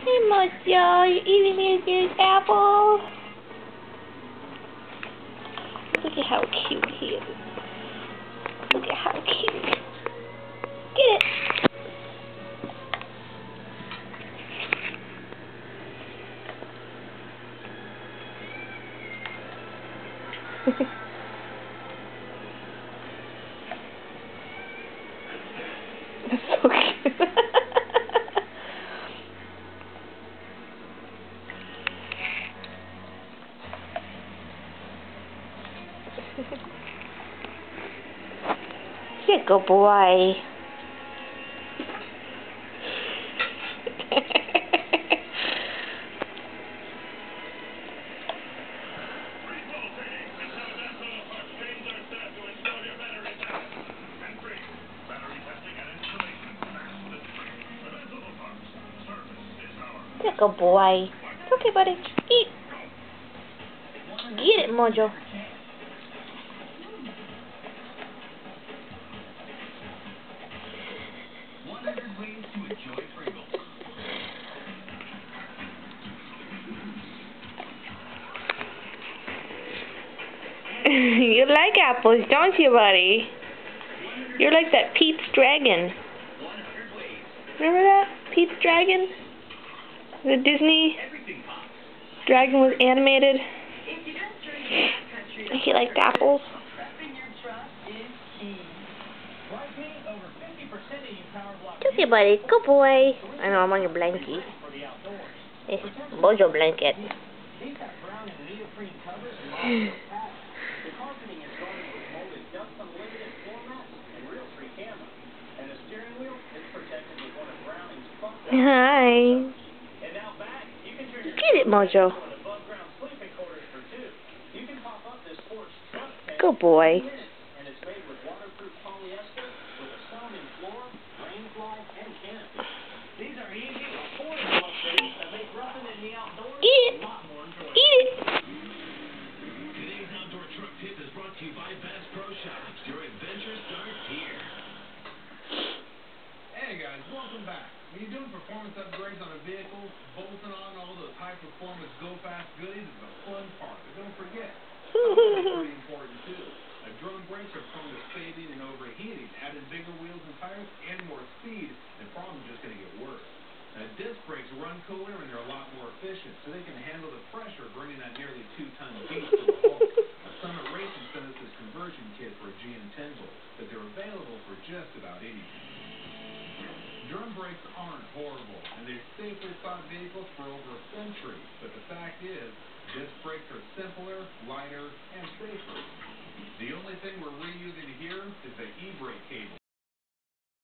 Hey, Mojo, you eating your apple? Look at how cute he is. Look at how cute. Get it. That's so cute. Yeah, good boy. Yeah, good boy. It's okay, buddy. Eat. Get it, Mojo. You like apples, don't you, buddy? You're like that Pete's Dragon. Remember that? Pete's Dragon? The Disney dragon was animated. He liked apples. Come here, buddy. Good boy. I know, I'm on your blankie. It's Mojo blanket. Hi. Get it, Mojo. Good boy. Eat it. Eat it. Today's outdoor truck tip is brought to you by Bass Pro Shops. Your adventure starts here. Hey guys, welcome back. When you're doing performance upgrades on a vehicle, bolting on all those high-performance go-fast goodies is the fun part. But don't forget, it's pretty important too. Drum brakes are prone to fading and overheating. Adding bigger wheels and tires and more speed, the problem's just going to get worse. Disc brakes run cooler and they're a lot more efficient, so they can handle the pressure of bringing that nearly 2-ton beast to a halt. Summit Racing sent us this conversion kit for a GM10 Volt, but they're available for just about $80. Drum brakes aren't horrible, and they've safely fought vehicles for over a century, but the fact is, disc brakes are simpler, lighter, and safer. The only thing we're reusing here is the e-brake cable.